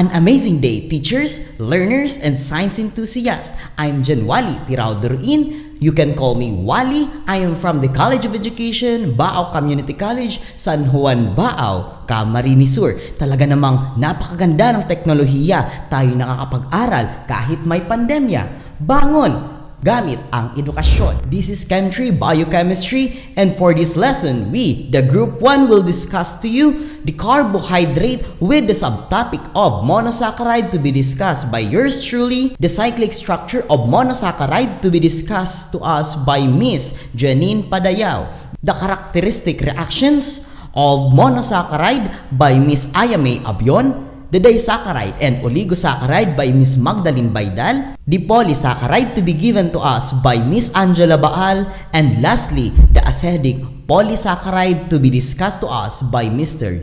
An amazing day, teachers, learners, and science enthusiasts. I'm Wally, Doroin. You can call me Wally. I am from the College of Education, Baal Community College, San Juan, Baal, Camarines Sur. Talaga namang napakaganda ng teknolohiya. Tayo nakakapag-aral kahit may pandemya. Bangon! Gamit ang edukasyon. This is Chemistry, Biochemistry, and for this lesson, we, the Group 1, will discuss to you the carbohydrate with the subtopic of monosaccharide to be discussed by yours truly, the cyclic structure of monosaccharide to be discussed to us by Miss Jenin Padayao, the characteristic reactions of monosaccharide by Miss Aia May Abion, the disaccharide and oligosaccharide by Miss Magdalene Baydal, the polysaccharide to be given to us by Miss Anjella Baal, and lastly, the acidic polysaccharide to be discussed to us by Mr.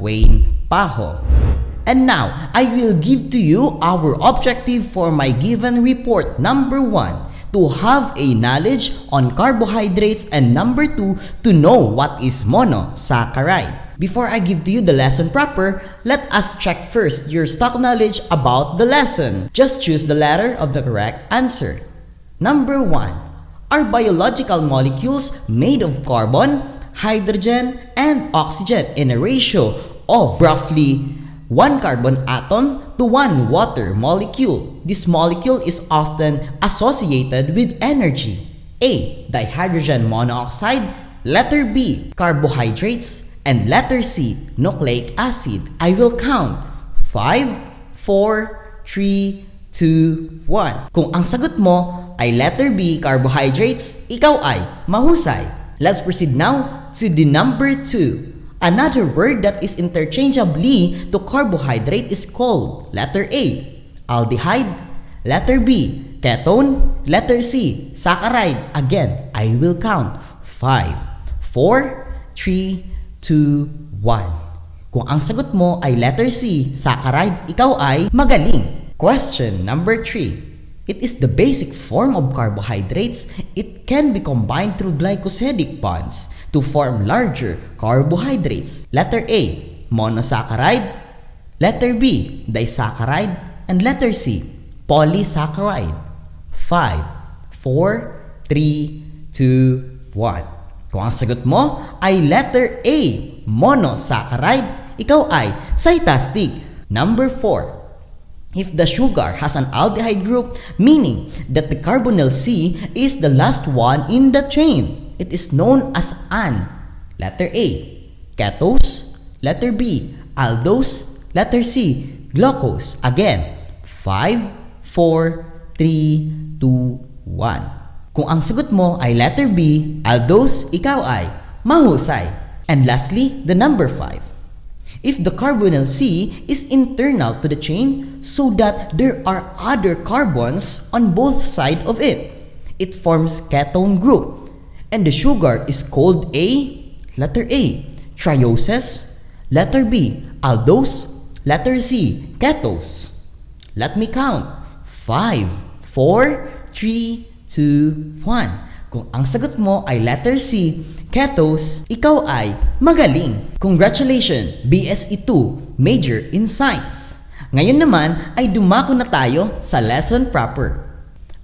Weyne Pajo. And now, I will give to you our objective for my given report. Number 1, to have a knowledge on carbohydrates, and number 2, to know what is monosaccharide. Before I give to you the lesson proper, let us check first your stock knowledge about the lesson. Just choose the letter of the correct answer. Number 1. Are biological molecules made of carbon, hydrogen, and oxygen in a ratio of roughly 1 carbon atom to 1 water molecule. This molecule is often associated with energy. A. Dihydrogen monoxide. Letter B. Carbohydrates. And letter C, nucleic acid. I will count. 5, 4, 3, 2, 1. Kung ang sagot mo ay letter B, carbohydrates, ikaw ay mahusay. Let's proceed now to the number 2. Another word that is interchangeably to carbohydrate is called letter A, aldehyde, letter B, ketone, letter C, saccharide. Again, I will count. 5, 4, 3, 2, 1. Kung ang sagot mo ay letter C, saccharide, ikaw ay magaling. Question number 3. It is the basic form of carbohydrates. It can be combined through glycosidic bonds to form larger carbohydrates. Letter A, monosaccharide. Letter B, disaccharide. And letter C, polysaccharide. 5, 4, 3, 2, 1. Kung ang sagot mo ay letter A, monosaccharide, ikaw ay cytostic. Number 4. If the sugar has an aldehyde group, meaning that the carbonyl C is the last one in the chain, it is known as an letter A, ketose, letter B, aldose, letter C, glucose. Again, 5, 4, 3, 2, 1. Kung ang sagot mo ay letter B, aldose, ikaw ay mahusay. And lastly, the number 5. If the carbonyl C is internal to the chain so that there are other carbons on both sides of it, it forms ketone group. And the sugar is called letter A, trioses, letter B, aldose, letter C, ketose. Let me count. 5, 4, 3, 2, 1. Kung ang sagot mo ay letter C, ketose, ikaw ay magaling. Congratulations, BSE 2, Major in Science. Ngayon naman ay dumako na tayo sa lesson proper.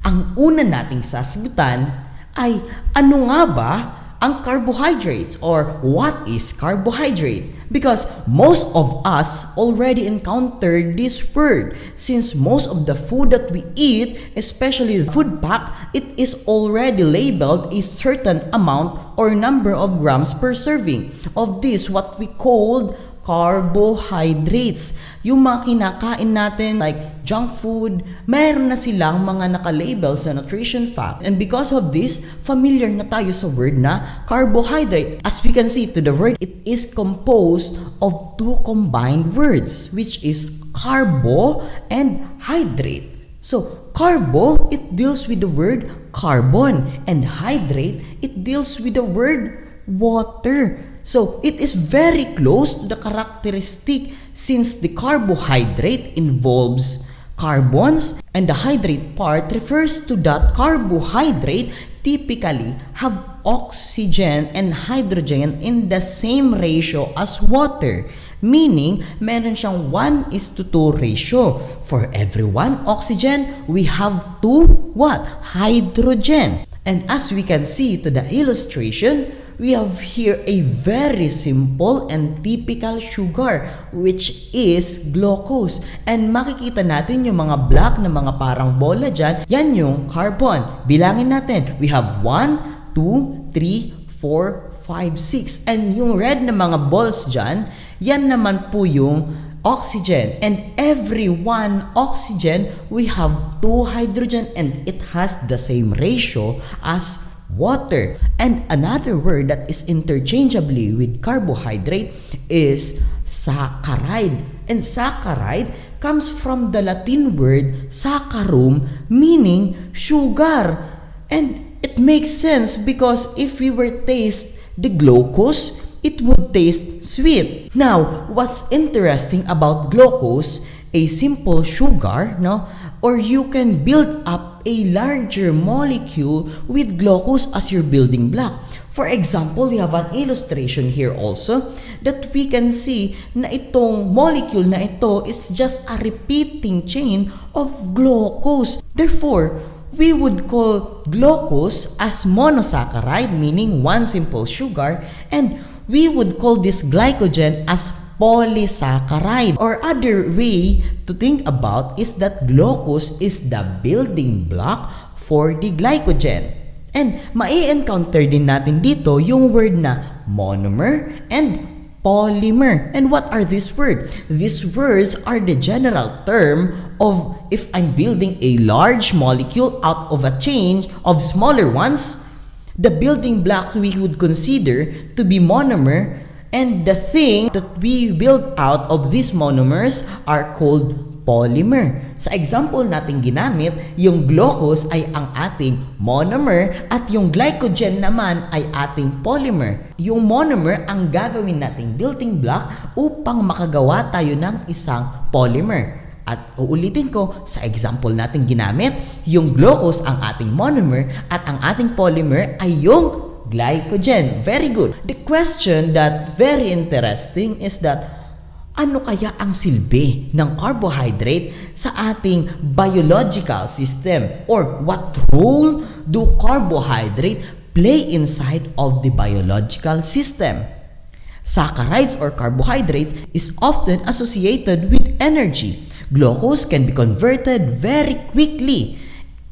Ang una nating sasagutan ay ano nga ba ang carbohydrates, or what is carbohydrate? Because most of us already encountered this word, since most of the food that we eat, especially the food pack, it is already labeled a certain amount or number of grams per serving of this what we called carbohydrates. Yung mga kinakain natin like junk food, mayroon na silang mga nakalabel sa nutrition fact. And because of this, familiar na tayo sa word na carbohydrate. As we can see to the word, it is composed of 2 combined words, which is carbo and hydrate. So, carbo, it deals with the word carbon, and hydrate, it deals with the word water. So, it is very close to the characteristic, since the carbohydrate involves carbons and the hydrate part refers to that carbohydrate typically have oxygen and hydrogen in the same ratio as water. Meaning, meron siyang 1:2 ratio. For every 1 oxygen, we have 2 what? Hydrogen. And as we can see to the illustration, we have here a very simple and typical sugar, which is glucose. And makikita natin yung mga black na mga parang bola dyan, yan yung carbon. Bilangin natin, we have 1, 2, 3, 4, 5, 6. And yung red na mga balls dyan, yan naman po yung oxygen. And every 1 oxygen, we have 2 hydrogen and it has the same ratio as water. And another word that is interchangeably with carbohydrate is saccharide. And saccharide comes from the Latin word saccharum, meaning sugar. And it makes sense because if we were taste the glucose, it would taste sweet. Now, what's interesting about glucose, a simple sugar, no? Or you can build up a larger molecule with glucose as your building block. For example, we have an illustration here also that we can see na itong molecule na ito is just a repeating chain of glucose. Therefore, we would call glucose as monosaccharide, meaning 1 simple sugar, and we would call this glycogen as polysaccharide. Or other way to think about is that glucose is the building block for the glycogen. And mai-encounter din natin dito yung word na monomer and polymer. And what are these words? These words are the general term of if I'm building a large molecule out of a chain of smaller ones, the building block we would consider to be monomer, and the thing that we build out of these monomers are called polymer. Sa example natin ginamit, yung glucose ay ang ating monomer at yung glycogen naman ay ating polymer. Yung monomer ang gagawin nating building block upang makagawa tayo ng isang polymer. At uulitin ko, sa example natin ginamit, yung glucose ang ating monomer at ang ating polymer ay yung glycogen. Very good. The question that very interesting is that ano kaya ang silbi ng carbohydrate sa ating biological system? Or what role do carbohydrate play inside of the biological system? Saccharides or carbohydrates is often associated with energy. Glucose can be converted very quickly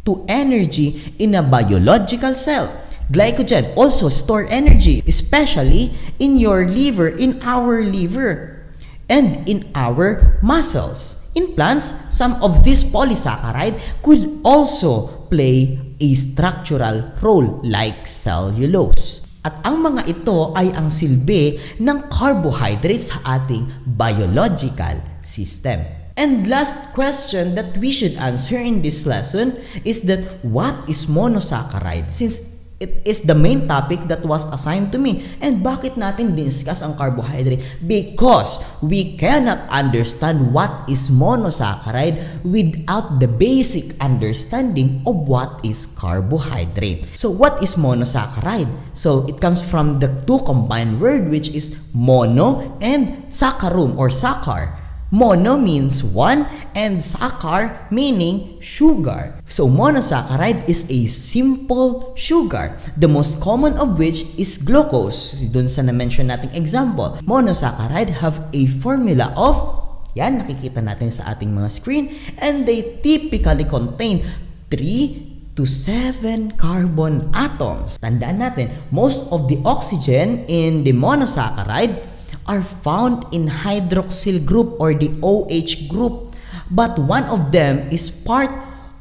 to energy in a biological cell. Glycogen also store energy, especially in your liver, in our liver, and in our muscles. In plants, some of these polysaccharides could also play a structural role like cellulose. At ang mga ito ay ang silbi ng carbohydrates sa ating biological system. And last question that we should answer in this lesson is that what is monosaccharide? Since it is the main topic that was assigned to me. And bakit natin discuss ang carbohydrate? Because we cannot understand what is monosaccharide without the basic understanding of what is carbohydrate. So what is monosaccharide? So it comes from the two combined word which is mono and saccharum or saccharine. Mono means one and saccharine meaning sugar. So monosaccharide is a simple sugar, the most common of which is glucose. Dun sa na-mention nating example, monosaccharide have a formula of, yan nakikita natin sa ating mga screen, and they typically contain 3 to 7 carbon atoms. Tandaan natin, most of the oxygen in the monosaccharide are found in hydroxyl group or the OH group, but one of them is part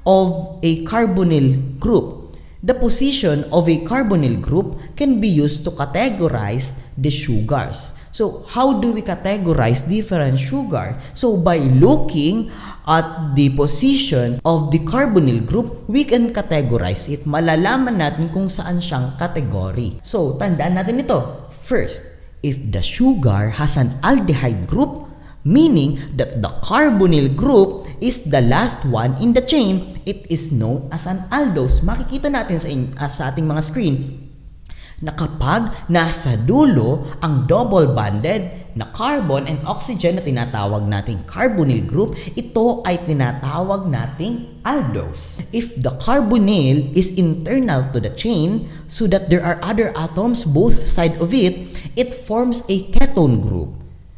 of a carbonyl group. The position of a carbonyl group can be used to categorize the sugars. So how do we categorize different sugar? So by looking at the position of the carbonyl group, we can categorize it. Malalaman natin kung saan siyang category. So tandaan natin ito. First, if the sugar has an aldehyde group, meaning that the carbonyl group is the last one in the chain, it is known as an aldose. Makikita natin sa ating mga screen na kapag nasa dulo ang double bonded, na carbon and oxygen na tinatawag nating carbonyl group, ito ay tinatawag nating aldose. If the carbonyl is internal to the chain so that there are other atoms both side of it, it forms a ketone group.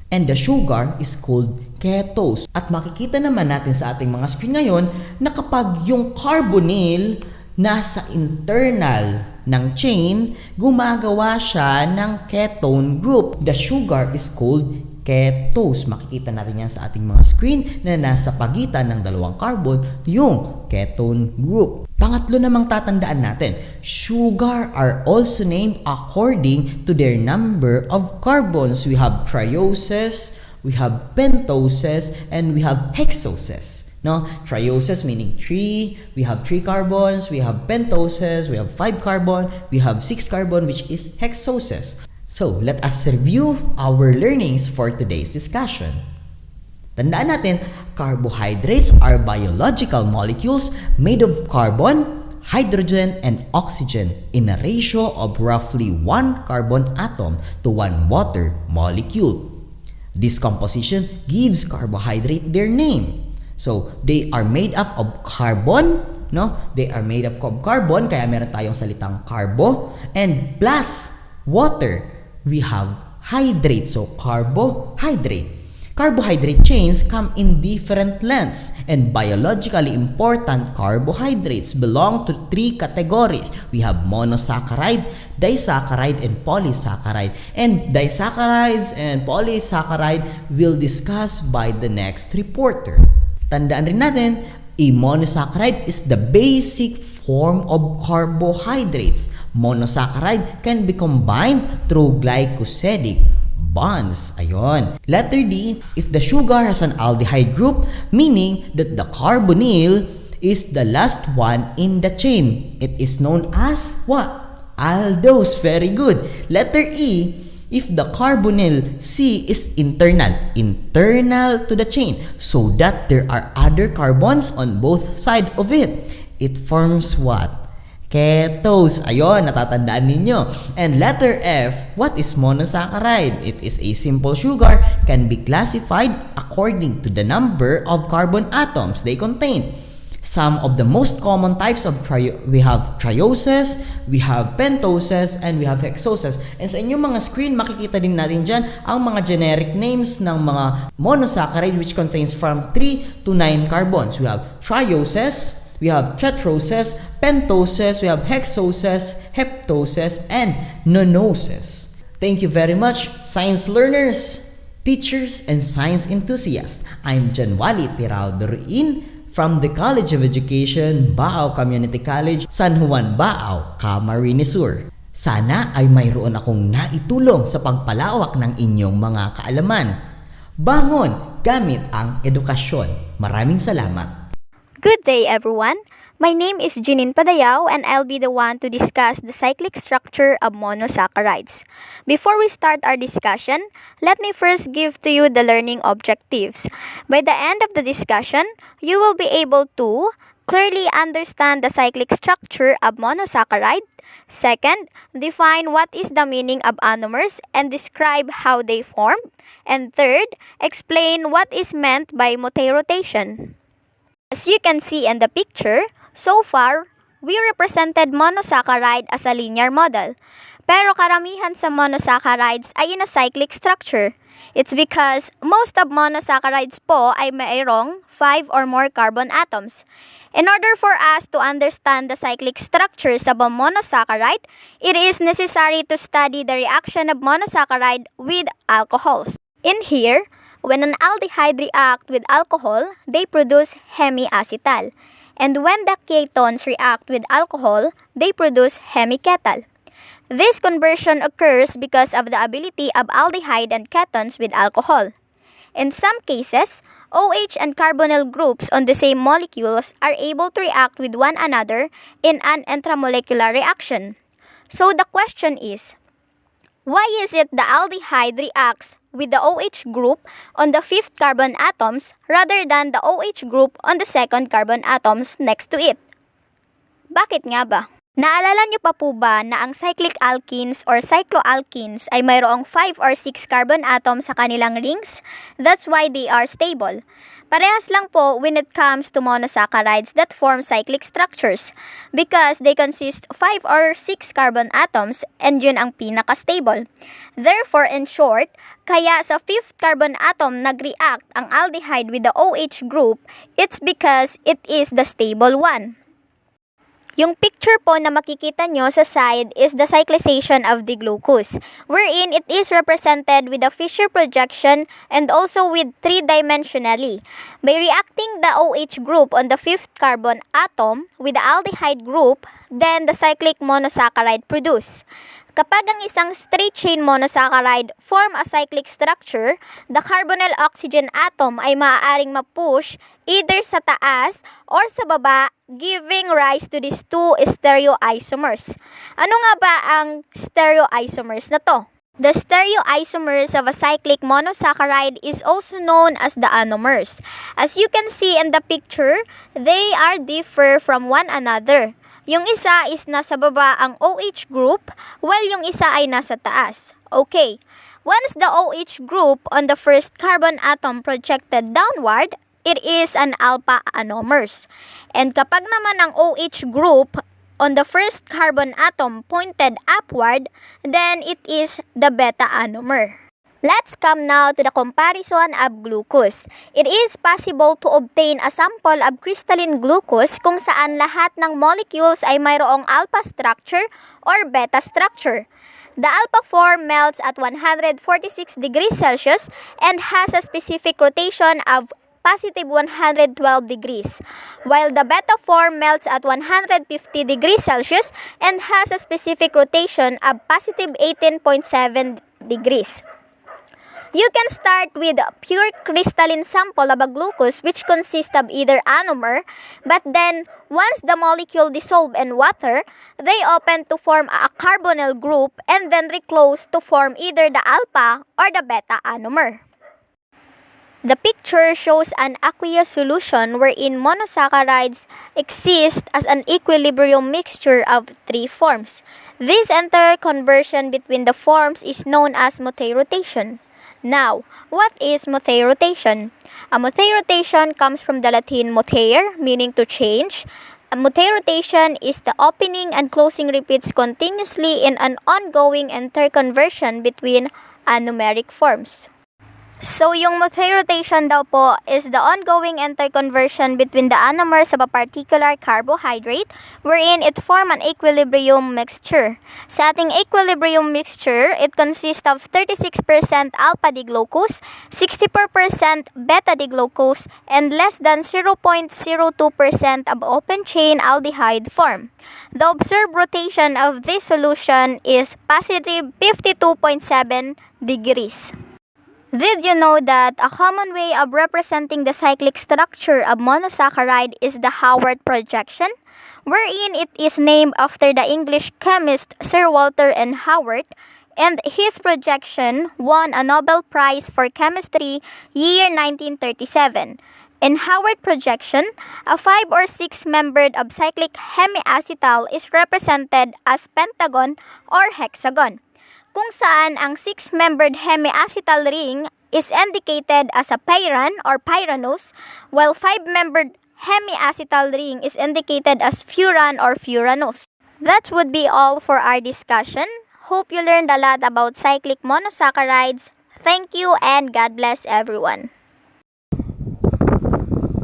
And the sugar is called ketose. At makikita naman natin sa ating mga screen ngayon na kapag yung carbonyl nasa internal ng chain, gumagawa siya ng ketone group. The sugar is called ketose. Makikita natin yan sa ating mga screen na nasa pagitan ng dalawang carbon, yung ketone group. Pangatlo namang tatandaan natin, sugar are also named according to their number of carbons. We have trioses, we have pentoses, and we have hexoses. No, trioses meaning 3, we have 3 carbons, we have pentoses, we have 5 carbon, we have 6 carbon, which is hexoses. So, let us review our learnings for today's discussion. Tandaan natin, carbohydrates are biological molecules made of carbon, hydrogen, and oxygen in a ratio of roughly 1 carbon atom to 1 water molecule. This composition gives carbohydrate their name. So, they are made up of carbon, no? They are made up of carbon, kaya meron tayong salitang carbo, and plus water, we have hydrate. So, carbohydrate. Carbohydrate chains come in different lengths, and biologically important carbohydrates belong to 3 categories. We have monosaccharide, disaccharide, and polysaccharide. And disaccharides and polysaccharide will discuss by the next reporter. Tandaan rin natin, a monosaccharide is the basic form of carbohydrates. Monosaccharide can be combined through glycosidic bonds. Ayon. Letter D, if the sugar has an aldehyde group, meaning that the carbonyl is the last one in the chain, it is known as what? Aldose. Very good. Letter E, if the carbonyl C is internal to the chain, so that there are other carbons on both sides of it, it forms what? Ketose. Ayon, natatandaan ninyo. And letter F, what is monosaccharide? It is a simple sugar, can be classified according to the number of carbon atoms they contain. Some of the most common types of we have trioses, we have pentoses, and we have hexoses. And sa inyong mga screen, makikita din natin dyan ang mga generic names ng mga monosaccharide which contains from 3 to 9 carbons. We have trioses, we have tetroses, pentoses, we have hexoses, heptoses, and nonoses. Thank you very much, science learners, teachers, and science enthusiasts. I'm Wally Doroin from the College of Education, Baal Community College, San Juan, Baal, Camarines Sur. Sana ay mayroon akong naitulong sa pagpalawak ng inyong mga kaalaman. Bangon gamit ang edukasyon. Maraming salamat. Good day, everyone. My name is Jenin Padayao, and I'll be the one to discuss the cyclic structure of monosaccharides. Before we start our discussion, let me first give to you the learning objectives. By the end of the discussion, you will be able to clearly understand the cyclic structure of monosaccharide. Second, define what is the meaning of anomers and describe how they form. And third, explain what is meant by multirotation. As you can see in the picture, so far, we represented monosaccharide as a linear model. Pero karamihan sa monosaccharides ay in a cyclic structure. It's because most of monosaccharides po ay mayroong 5 or more carbon atoms. In order for us to understand the cyclic structures of a monosaccharide, it is necessary to study the reaction of monosaccharide with alcohols. In here, when an aldehyde react with alcohol, they produce hemiacetal. And when the ketones react with alcohol, they produce hemiketal. This conversion occurs because of the ability of aldehyde and ketones with alcohol. In some cases, OH and carbonyl groups on the same molecules are able to react with one another in an intramolecular reaction. So the question is, why is it the aldehyde reacts with the OH group on the 5th carbon atoms rather than the OH group on the 2nd carbon atoms next to it? Bakit nga ba? Naalala niyo pa po ba na ang cyclic alkenes or cycloalkenes ay mayroong 5 or 6 carbon atoms sa kanilang rings? That's why they are stable. Parehas lang po when it comes to monosaccharides that form cyclic structures because they consist 5 or 6 carbon atoms and yun ang pinaka-stable. Therefore, in short, kaya sa 5th carbon atom nag-react ang aldehyde with the OH group, it's because it is the stable one. Yung picture po na makikita nyo sa side is the cyclization of the glucose, wherein it is represented with a Fischer projection and also with 3-dimensionally. By reacting the OH group on the 5th carbon atom with the aldehyde group, then the cyclic monosaccharide produce. Kapag ang isang straight-chain monosaccharide form a cyclic structure, the carbonyl oxygen atom ay maaaring ma-push either sa taas or sa baba, giving rise to these two stereoisomers. Ano nga ba ang stereoisomers na to? The stereoisomers of a cyclic monosaccharide is also known as the anomers. As you can see in the picture, they are differ from one another. Yung isa is nasa baba ang OH group, while yung isa ay nasa taas. Okay, once the OH group on the first carbon atom projected downward, it is an alpha anomers. And kapag naman ang OH group on the first carbon atom pointed upward, then it is the beta anomer. Let's come now to the comparison of glucose. It is possible to obtain a sample of crystalline glucose kung saan lahat ng molecules ay mayroong alpha structure or beta structure. The alpha form melts at 146 degrees Celsius and has a specific rotation of positive 112 degrees, while the beta form melts at 150 degrees Celsius and has a specific rotation of positive 18.7 degrees. You can start with a pure crystalline sample of a glucose which consists of either anomer, but then once the molecule dissolve in water, they open to form a carbonyl group and then reclose to form either the alpha or the beta anomer. The picture shows an aqueous solution wherein monosaccharides exist as an equilibrium mixture of three forms. This interconversion between the forms is known as multirotation. Now, what is multirotation? A multirotation comes from the Latin mutare, meaning to change. A multirotation is the opening and closing repeats continuously in an ongoing interconversion between anomeric forms. So, yung multirotation daw po is the ongoing interconversion between the anomers of a particular carbohydrate wherein it form an equilibrium mixture. Sa ating equilibrium mixture, it consists of 36% alpha-D-glucose, 64% beta-D-glucose, and less than 0.02% of open-chain aldehyde form. The observed rotation of this solution is positive 52.7 degrees. Did you know that a common way of representing the cyclic structure of monosaccharide is the Howard projection, wherein it is named after the English chemist Sir Walter N. Howard, and his projection won a Nobel Prize for Chemistry year 1937. In Howard projection, a 5 or 6 membered of cyclic hemiacetal is represented as pentagon or hexagon, kung saan ang 6-membered hemiacetal ring is indicated as a pyran or pyranose, while 5-membered hemiacetal ring is indicated as furan or furanose. That would be all for our discussion. Hope you learned a lot about cyclic monosaccharides. Thank you and God bless everyone.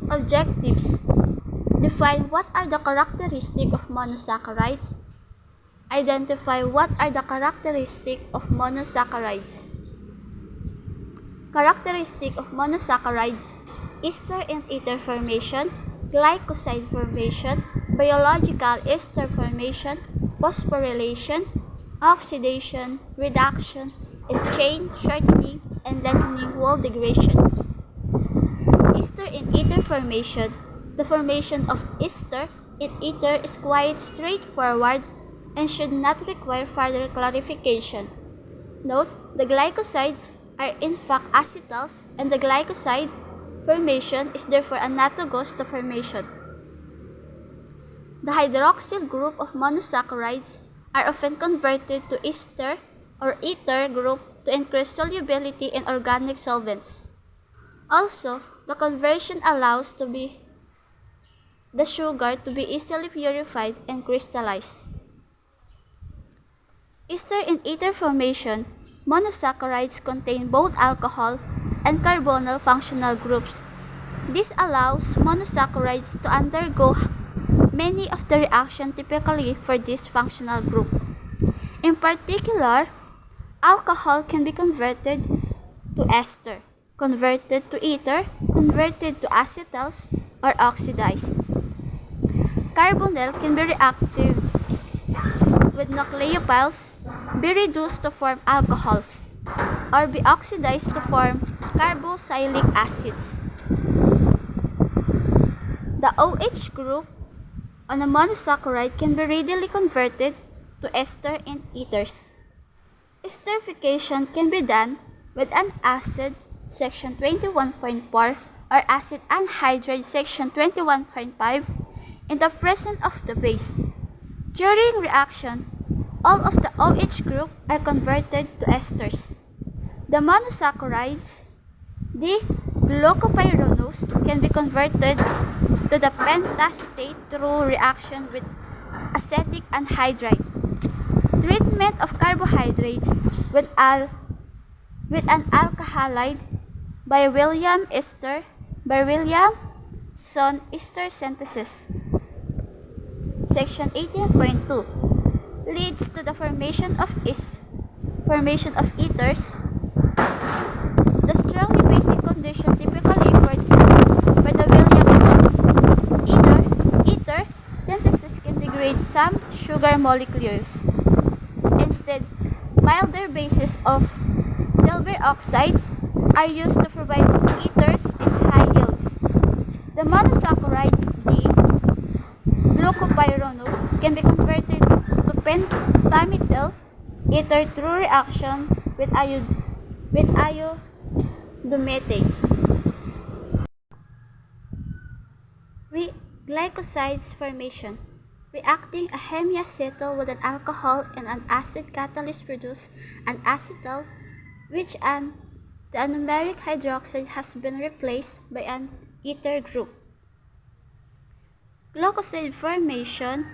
Objectives. Define what are the characteristics of monosaccharides. Identify what are the characteristics of monosaccharides. Characteristic of monosaccharides: ester and ether formation, glycoside formation, biological ester formation, phosphorylation, oxidation, reduction, and chain shortening and lengthening wall degradation. Ester and ether formation: the formation of ester in ether is quite straightforward and should not require further clarification. Note, the glycosides are in fact acetals and the glycoside formation is therefore analogous to formation. The hydroxyl group of monosaccharides are often converted to ester or ether group to increase solubility in organic solvents. Also, the conversion allows the sugar to be easily purified and crystallized. Ester in ether formation, monosaccharides contain both alcohol and carbonyl functional groups. This allows monosaccharides to undergo many of the reactions typically for this functional group. In particular, alcohol can be converted to ester, converted to ether, converted to acetals, or oxidized. Carbonyl can be reactive with nucleophiles, be reduced to form alcohols, or be oxidized to form carboxylic acids. The OH group on a monosaccharide can be readily converted to ester in ethers. Esterification can be done with an acid section 21.4 or acid anhydride section 21.5 in the presence of the base. During reaction, all of the OH group are converted to esters. The monosaccharides, the glucopyranose, can be converted to the pentacetate through reaction with acetic anhydride. Treatment of carbohydrates with an alcohalide by Williamson ester synthesis. Section 18.2 leads to the formation of ethers. The strongly basic condition typically for the Williamson ether synthesis can degrade some sugar molecules. Instead, milder bases of silver oxide are used to provide ethers in high yields. The monosaccharides, the glucopyranose, can be converted to pentamethyl ether through reaction with iodomethane. Glycosides formation. Reacting a hemiacetal with an alcohol and an acid catalyst produce an acetal, which the anomeric hydroxide has been replaced by an ether group. Glycoside formation.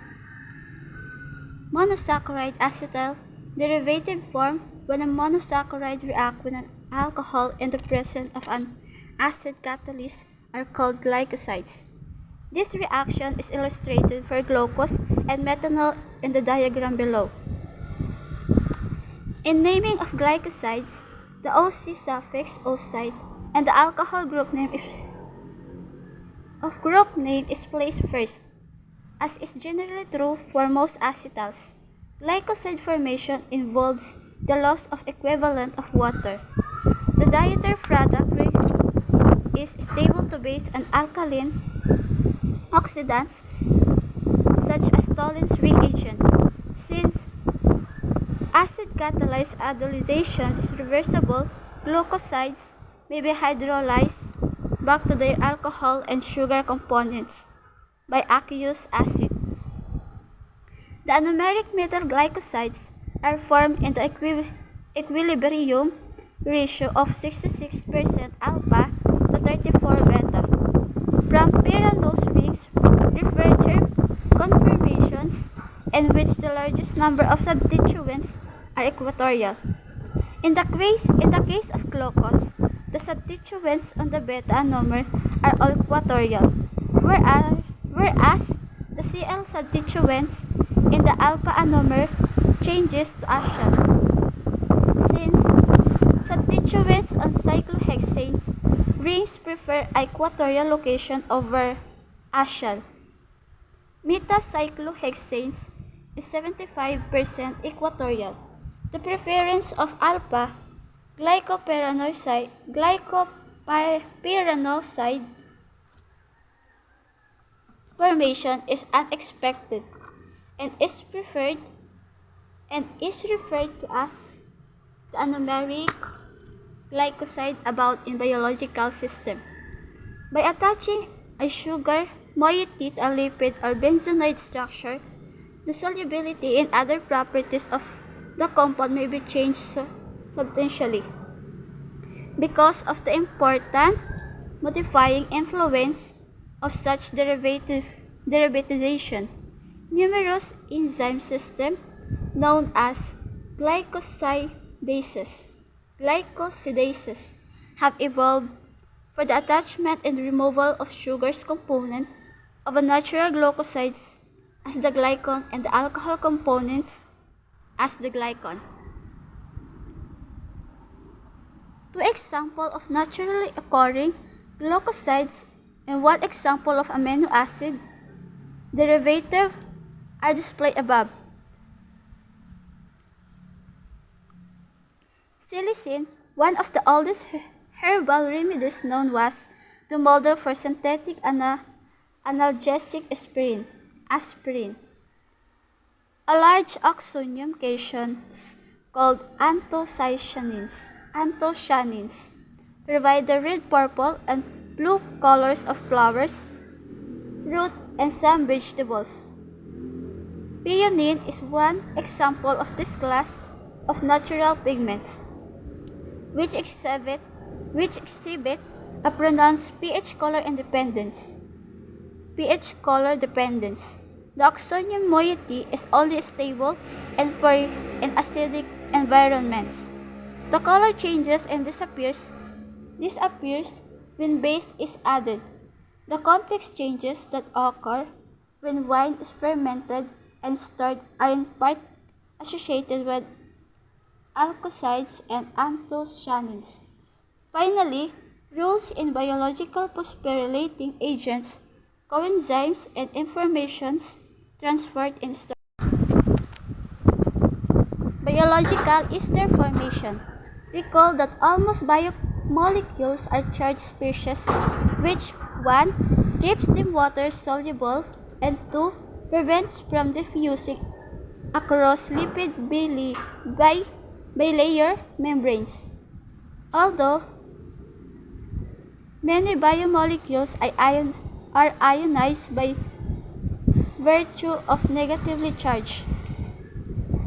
Monosaccharide acetal derivative form when a monosaccharide react with an alcohol in the presence of an acid catalyst are called glycosides. This reaction is illustrated for glucose and methanol in the diagram below. In naming of glycosides, the OC suffix "oside" and the alcohol group name is placed first, as is generally true for most acetals. Glycoside formation involves the loss of equivalent of water. The dietary product is stable to base and alkaline oxidants such as Tollens reagent. Since acid catalyzed aldolization is reversible, glucosides may be hydrolyzed back to their alcohol and sugar components by aqueous acid. The anomeric methyl glycosides are formed in the equilibrium ratio of 66% alpha to 34 beta. From pyranose rings refer to conformations in which the largest number of substituents are equatorial. In the case of glucose, the substituents on the beta anomer are all equatorial, whereas the Cl substituents in the alpha anomer changes to acyl. Since substituents on cyclohexanes rings prefer equatorial location over acyl. Metacyclohexanes is 75% equatorial. The preference of alpha glycopyranoside formation is unexpected and is referred to as the anomeric glycoside about in biological system. By attaching a sugar moiety to a lipid or benzonoid structure, the solubility and other properties of the compound may be changed substantially because of the important modifying influence of such derivatization. Numerous enzyme systems known as glycosidases have evolved for the attachment and removal of sugars component of a natural glucosides as the glycon and the alcohol components as the glycon. Two examples of naturally occurring glucosides and one example of amino acid derivative are displayed above. Salicin, one of the oldest herbal remedies known, was the model for synthetic analgesic aspirin. A large oxonium cations called anthocyanins provide the red, purple, and blue colors of flowers, fruit, and some vegetables. Peonine is one example of this class of natural pigments, which exhibit a pronounced pH color dependence. The oxonium moiety is only stable and for in acidic environments. The color changes and disappears when base is added. The complex changes that occur when wine is fermented and stored are in part associated with alkaloids and anthocyanins. Finally, rules in biological phosphorylating agents, coenzymes, and informations transferred in biological ester formation. Recall that almost biomolecules are charged species, which 1. Keeps them water soluble and 2. Prevents from diffusing across lipid bilayer membranes. Although many biomolecules are ionized by virtue of negatively charged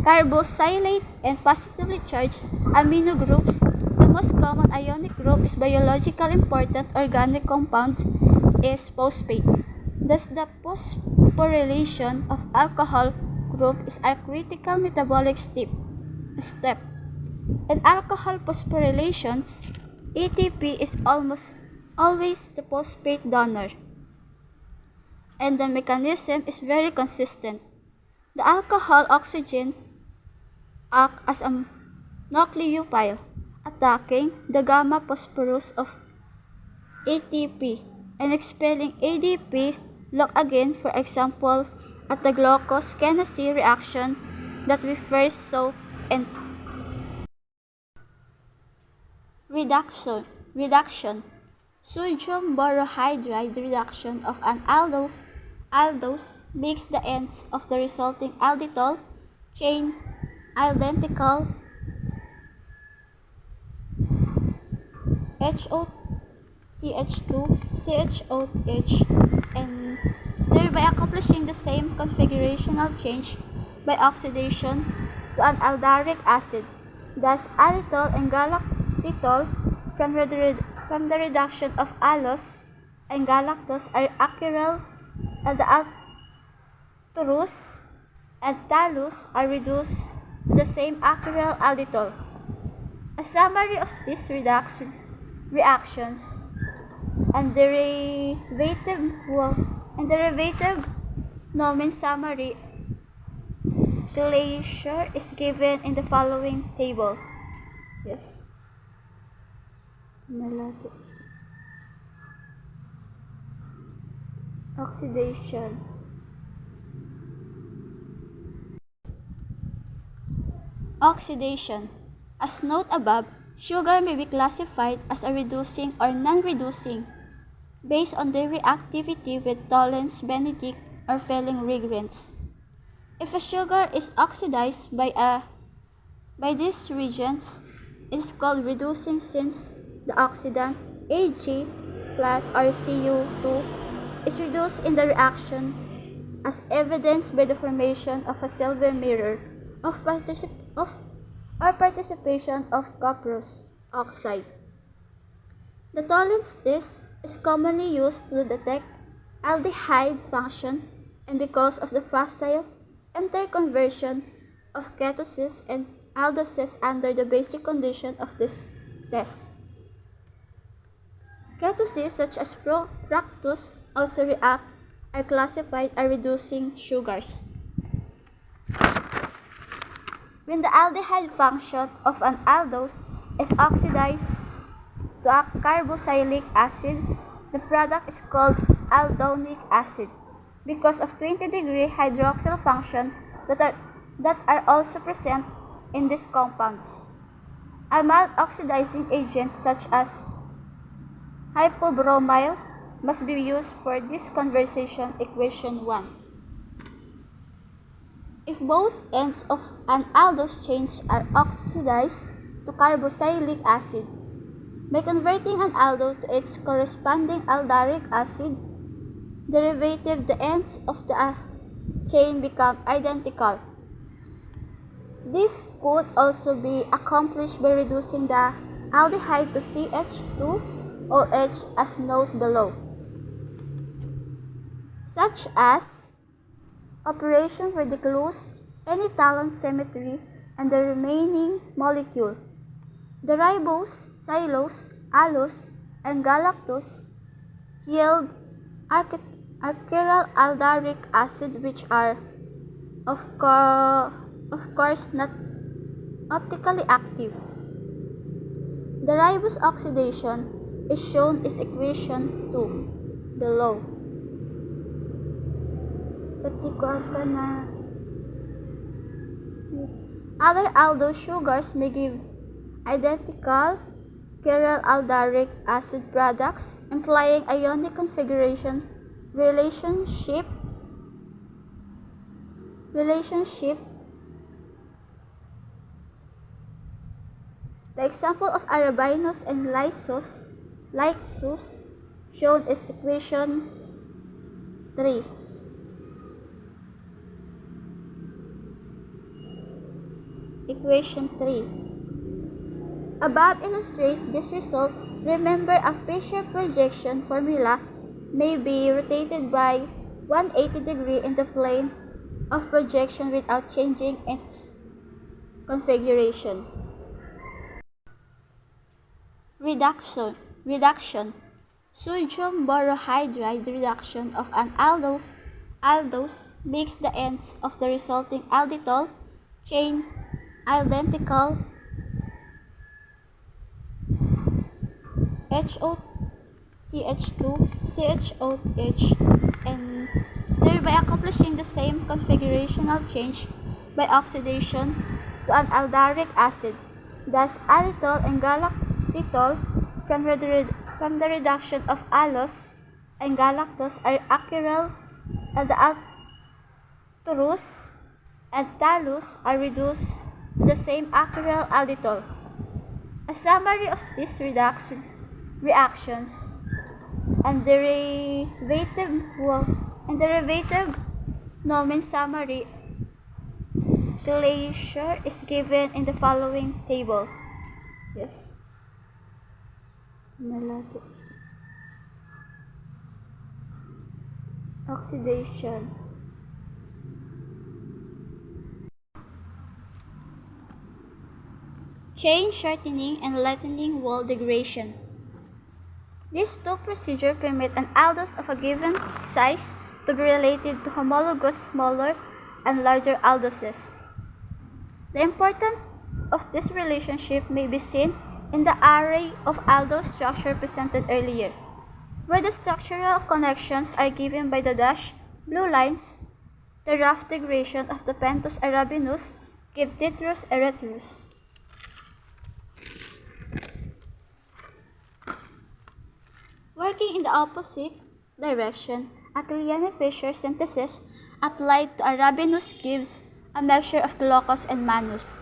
carboxylate and positively charged amino groups, the most common ionic group is biologically important organic compound is phosphate. Thus, the phosphorylation of alcohol group is a critical metabolic step. In alcohol phosphorylations, ATP is almost always the phosphate donor, and the mechanism is very consistent. The alcohol oxygen act as a nucleophile, attacking the gamma phosphorus of ATP and expelling ADP. Look again, for example, at the glucose kinase reaction that we first saw in reduction. Sodium borohydride reduction of an aldose makes the ends of the resulting aldehyde chain identical HOCH2 CHOH, and thereby accomplishing the same configurational change by oxidation to an aldaric acid. Thus, allyl and galactitol from the reduction of allose and galactose are acyl, and the alturous and tallose are reduced to the same acyl alditol. A summary of these reactions and derivative nomen summary glacier is given in the following table. Yes. Oxidation. As noted above, sugar may be classified as a reducing or non-reducing based on their reactivity with Tollens, Benedict, or Fehling reagents. If a sugar is oxidized by these reagents, it is called reducing since the oxidant Ag plus or Cu2 is reduced in the reaction as evidenced by the formation of a silver mirror or participation of cuprous oxide. The Tollens test is commonly used to detect aldehyde function, and because of the facile interconversion of ketosis and aldoses under the basic condition of this test. Ketoses such as fructose also react are classified as reducing sugars. When the aldehyde function of an aldose is oxidized to a carboxylic acid, the product is called aldonic acid because of 20-degree hydroxyl function that are also present in these compounds. A mild oxidizing agent such as hypobromyl must be used for this conversion equation 1. If both ends of an aldose chain are oxidized to carboxylic acid, by converting an aldo to its corresponding aldaric acid derivative, the ends of the chain become identical. This could also be accomplished by reducing the aldehyde to CH2OH as noted below, such as operation where they close any Talon symmetry and the remaining molecule. The ribose, xylose, allose, and galactose yield archiral aldaric acid, which are, of course, not optically active. The ribose oxidation is shown as equation 2 below. Other aldose sugars may give identical chiral aldaric acid products, implying ionic configuration relationship. The example of arabinose and lysos shown is equation 3. Equation 3. Above illustrate this result. Remember, a Fisher projection formula may be rotated by 180 degrees in the plane of projection without changing its configuration. Reduction. Sodium borohydride reduction of an aldose makes the ends of the resulting alditol chain identical HOCH2, CHOH, and thereby accomplishing the same configurational change by oxidation to an aldaric acid. Thus, alditol and galactitol from the reduction of allose and galactose are achiral, and the alterose and tallose are reduced to the same achiral alditol. A summary of these reactions and derivative nomen summary glacier is given in the following table. Yes. Oxidation. Chain shortening and lightening wall degradation. These two procedures permit an aldose of a given size to be related to homologous smaller and larger aldoses. The importance of this relationship may be seen in the array of aldose structure presented earlier, where the structural connections are given by the dashed blue lines. The rough degradation of the pentose arabinose gives titrous erythrous. Working in the opposite direction, a Killian-Fisher synthesis applied to arabinose gives a mixture of glaucose and mannose.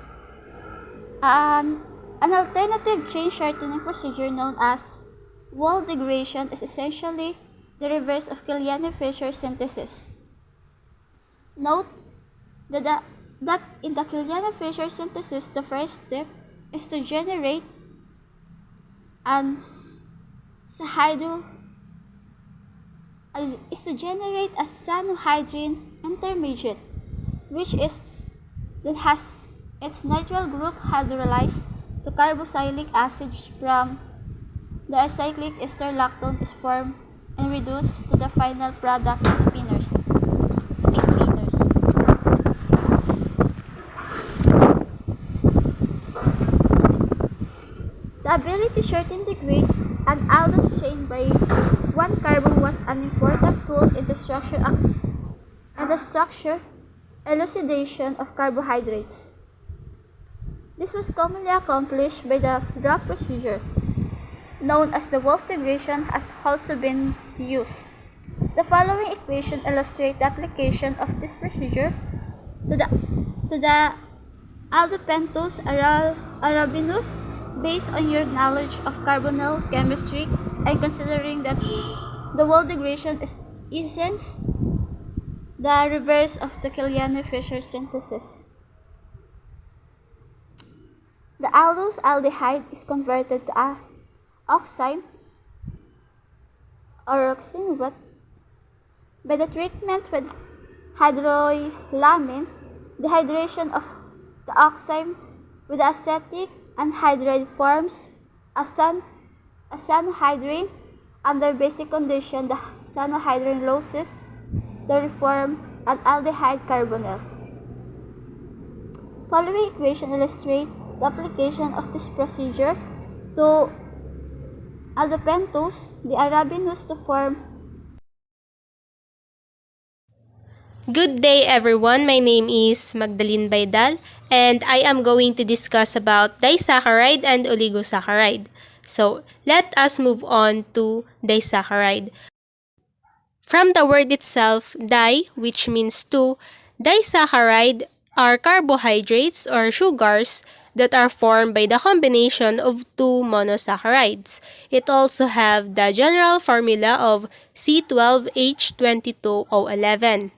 An alternative chain shortening procedure known as wall degradation is essentially the reverse of Killian-Fischer synthesis. Note that in the Killian-Fischer synthesis, the first step is to generate an a cyanohydrine intermediate, which then has its nitrile group hydrolyzed to carboxylic acid from the acyclic ester lactone is formed and reduced to the final product spiners. The ability to shorten the grid and aldose chain by one carbon was an important tool in the structure elucidation of carbohydrates. This was commonly accomplished by the draft procedure, known as the Wolff integration, has also been used. The following equation illustrates the application of this procedure to the aldopentose arabinose based on your knowledge of carbonyl chemistry and considering that the Wolff integration is essence the reverse of the Killian-Fischer synthesis. The aldose aldehyde is converted to a oxime or oxime by the treatment with hydrolamine, dehydration of the oxime with acetic anhydride forms a cyanohydrine. Under basic condition, the cyanohydrine loses to reform an aldehyde carbonyl. Following equation illustrate the application of this procedure to aldopentose, the arabinose to form. Good day everyone, my name is Magdalene Baydal and I am going to discuss about disaccharide and oligosaccharide. So, let us move on to disaccharide. From the word itself, di, which means two, disaccharide are carbohydrates or sugars that are formed by the combination of two monosaccharides. It also have the general formula of C12H22O11.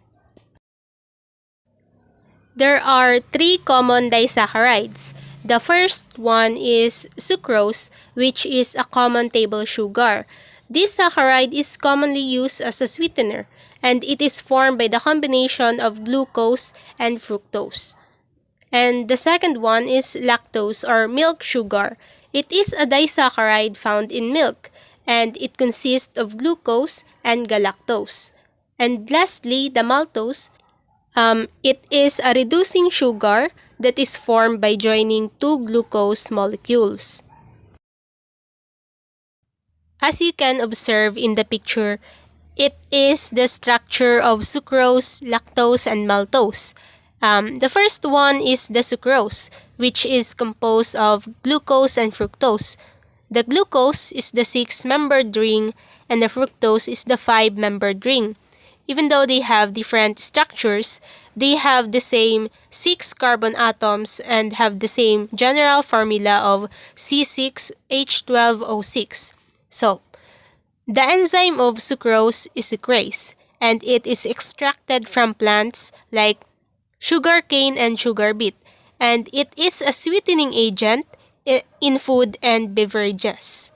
There are three common disaccharides. The first one is sucrose, which is a common table sugar. This saccharide is commonly used as a sweetener, and it is formed by the combination of glucose and fructose. And the second one is lactose or milk sugar. It is a disaccharide found in milk, and it consists of glucose and galactose. And lastly, the maltose. It is a reducing sugar that is formed by joining two glucose molecules. As you can observe in the picture, it is the structure of sucrose, lactose, and maltose. The first one is the sucrose, which is composed of glucose and fructose. The glucose is the 6-membered ring and the fructose is the 5-membered ring. Even though they have different structures, they have the same 6 carbon atoms and have the same general formula of C6H12O6. So, the enzyme of sucrose is sucrase, and it is extracted from plants like sugarcane and sugar beet, and it is a sweetening agent in food and beverages.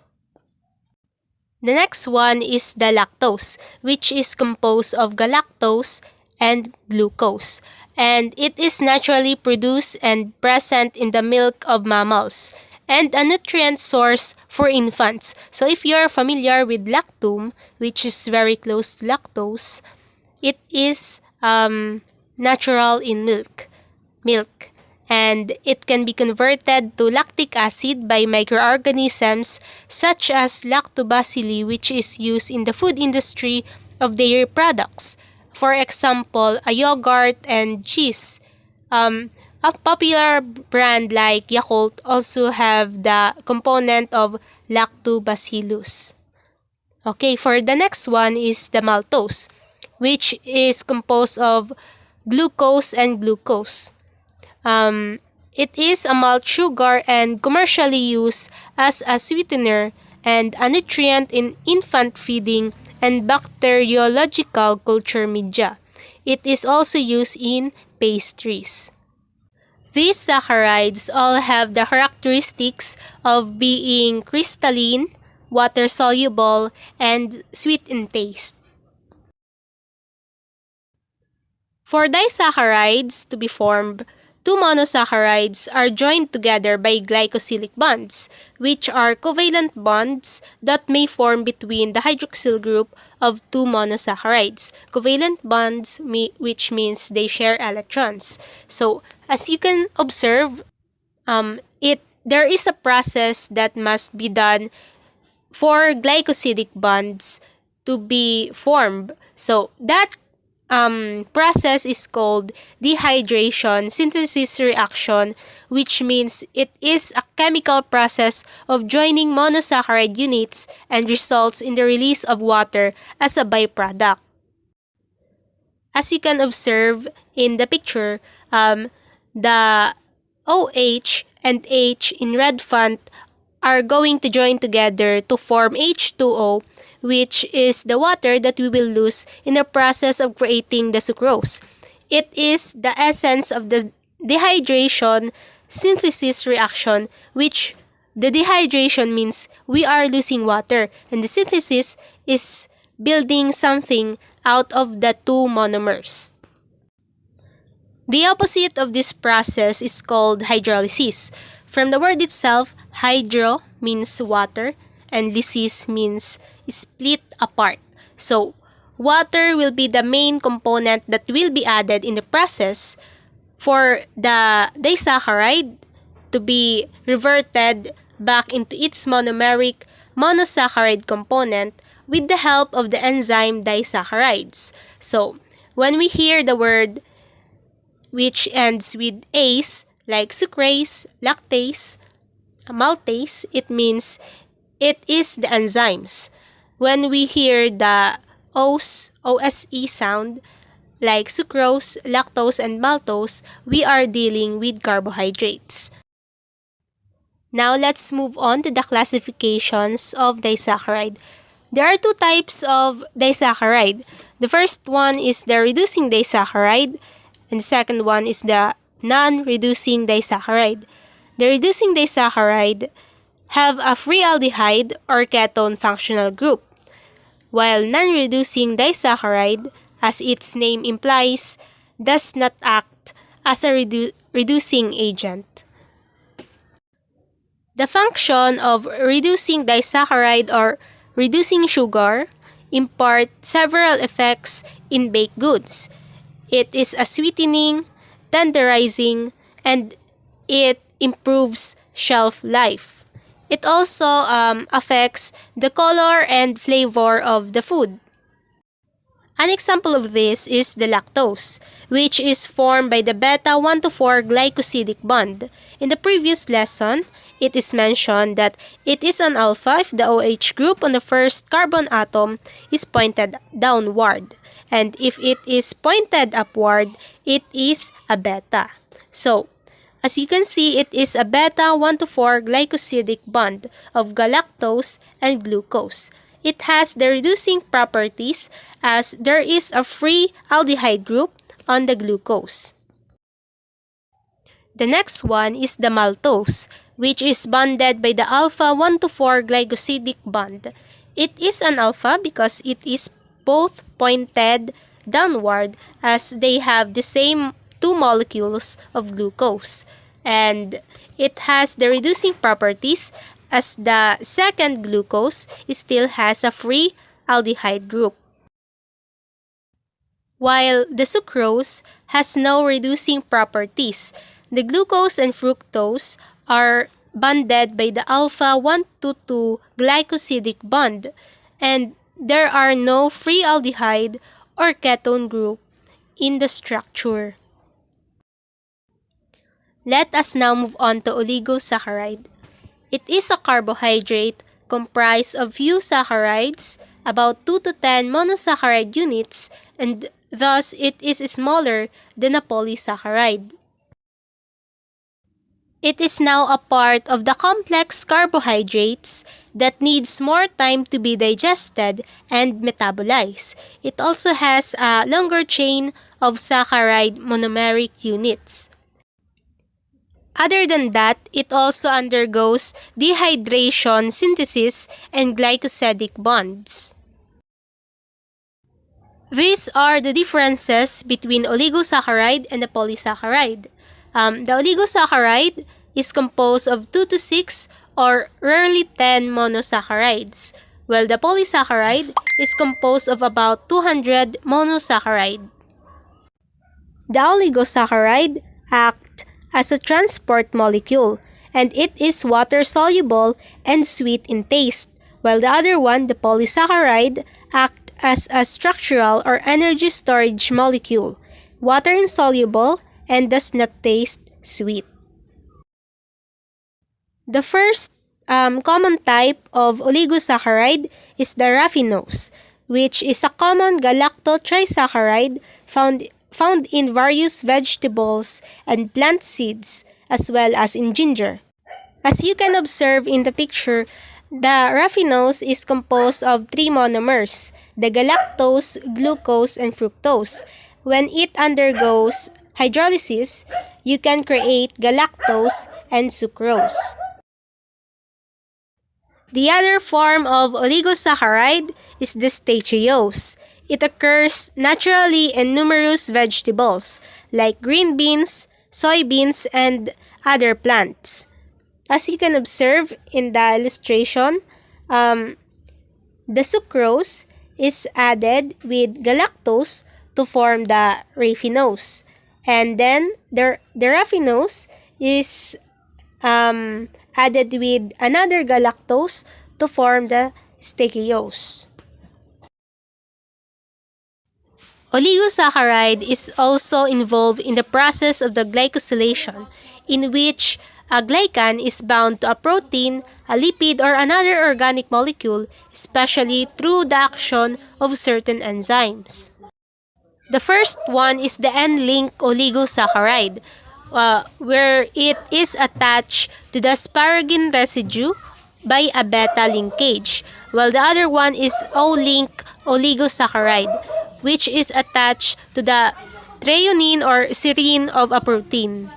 The next one is the lactose, which is composed of galactose and glucose, and it is naturally produced and present in the milk of mammals, and a nutrient source for infants. So if you are familiar with lactum, which is very close to lactose, it is natural in milk, and it can be converted to lactic acid by microorganisms such as lactobacilli, which is used in the food industry of dairy products. For example, a yogurt and cheese. A popular brand like Yakult also have the component of lactobacillus. Okay, for the next one is the maltose, which is composed of glucose and glucose. It is a malt sugar and commercially used as a sweetener and a nutrient in infant feeding and bacteriological culture media. It is also used in pastries. These saccharides all have the characteristics of being crystalline, water-soluble, and sweet in taste. For disaccharides to be formed, two monosaccharides are joined together by glycosylic bonds, which are covalent bonds that may form between the hydroxyl group of two monosaccharides. Covalent bonds, which means they share electrons. So, as you can observe, there is a process that must be done for glycosidic bonds to be formed. So that process is called dehydration synthesis reaction, which means it is a chemical process of joining monosaccharide units and results in the release of water as a byproduct. As you can observe in the picture, the OH and H in red font are going to join together to form H2O, which is the water that we will lose in the process of creating the sucrose. It is the essence of the dehydration synthesis reaction, which the dehydration means we are losing water, and the synthesis is building something out of the two monomers. The opposite of this process is called hydrolysis. From the word itself, hydro means water and lysis means split apart. So, water will be the main component that will be added in the process for the disaccharide to be reverted back into its monomeric monosaccharide component with the help of the enzyme disaccharides. So, when we hear the word which ends with ase, like sucrase, lactase, maltase, it means it is the enzymes. When we hear the OSE sound, like sucrose, lactose, and maltose, we are dealing with carbohydrates. Now let's move on to the classifications of disaccharide. There are two types of disaccharide. The first one is the reducing disaccharide, and the second one is the non-reducing disaccharide. The reducing disaccharide have a free aldehyde or ketone functional group, while non-reducing disaccharide, as its name implies, does not act as a reducing agent. The function of reducing disaccharide or reducing sugar impart several effects in baked goods. It is a sweetening, tenderizing, and it improves shelf life. It also affects the color and flavor of the food. An example of this is the lactose, which is formed by the beta 1,2,4 glycosidic bond. In the previous lesson, it is mentioned that it is an alpha if the OH group on the first carbon atom is pointed downward. And if it is pointed upward, it is a beta. So, as you can see, it is a beta 1,2,4 glycosidic bond of galactose and glucose. It has the reducing properties as there is a free aldehyde group on the glucose. The next one is the maltose, which is bonded by the alpha 1,2,4 glycosidic bond. It is an alpha because it is both pointed downward as they have the same two molecules of glucose. And it has the reducing properties as the second glucose still has a free aldehyde group. While the sucrose has no reducing properties, the glucose and fructose are bonded by the alpha 1,2,2 glycosidic bond, and there are no free aldehyde or ketone group in the structure. Let us now move on to oligosaccharide. It is a carbohydrate comprised of few saccharides, about 2 to 10 monosaccharide units, and thus it is smaller than a polysaccharide. It is now a part of the complex carbohydrates that needs more time to be digested and metabolized. It also has a longer chain of saccharide monomeric units. Other than that, it also undergoes dehydration synthesis and glycosidic bonds. These are the differences between oligosaccharide and the polysaccharide. The oligosaccharide is composed of 2 to 6 or rarely 10 monosaccharides, while the polysaccharide is composed of about 200 monosaccharide. The oligosaccharide acts as a transport molecule, and it is water-soluble and sweet in taste, while the other one, the polysaccharide, acts as a structural or energy storage molecule, water-insoluble, and does not taste sweet. The first common type of oligosaccharide is the raffinose, which is a common galactotrisaccharide found in various vegetables and plant seeds, as well as in ginger. As you can observe in the picture, the raffinose is composed of 3 monomers, the galactose, glucose, and fructose. When it undergoes hydrolysis, you can create galactose and sucrose. The other form of oligosaccharide is the stachylose. It occurs naturally in numerous vegetables like green beans, soybeans, and other plants. As you can observe in the illustration, the sucrose is added with galactose to form the raffinose. And then the raffinose is added with another galactose to form the stachylose. Oligosaccharide is also involved in the process of the glycosylation, in which a glycan is bound to a protein, a lipid, or another organic molecule, especially through the action of certain enzymes. The first one is the N-link oligosaccharide, where it is attached to the asparagine residue by a beta linkage, while the other one is O-link oligosaccharide, which is attached to the threonine or serine of a protein.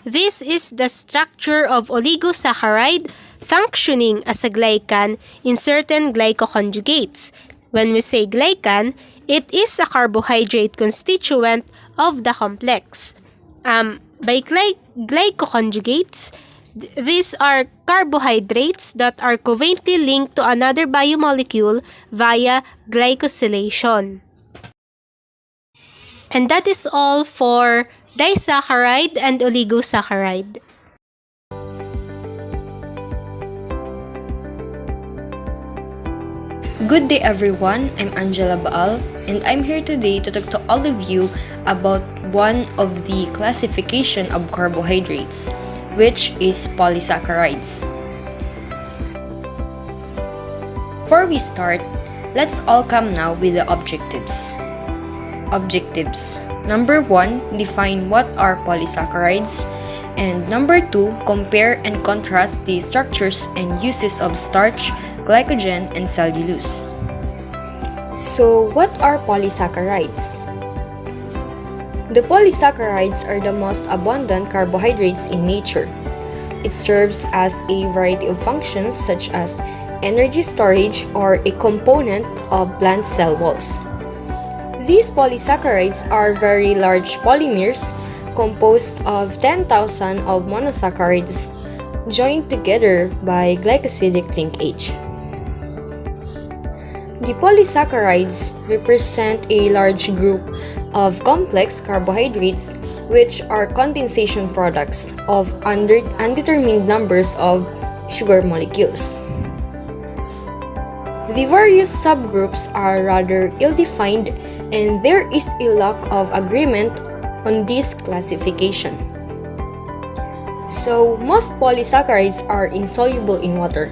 This is the structure of oligosaccharide functioning as a glycan in certain glycoconjugates. When we say glycan, it is a carbohydrate constituent of the complex. By glycoconjugates, these are carbohydrates that are covalently linked to another biomolecule via glycosylation. And that is all for disaccharide and oligosaccharide. Good day everyone, I'm Anjella Baal and I'm here today to talk to all of you about one of the classification of carbohydrates, which is polysaccharides. Before we start, let's all come now with the objectives. Objectives. Number 1, define what are polysaccharides. And number 2, compare and contrast the structures and uses of starch, glycogen, and cellulose. So, what are polysaccharides? The polysaccharides are the most abundant carbohydrates in nature. It serves as a variety of functions such as energy storage or a component of plant cell walls. These polysaccharides are very large polymers composed of 10,000 of monosaccharides joined together by glycosidic linkage. The polysaccharides represent a large group of complex carbohydrates which are condensation products of undetermined numbers of sugar molecules. The various subgroups are rather ill-defined and there is a lack of agreement on this classification. So, most polysaccharides are insoluble in water,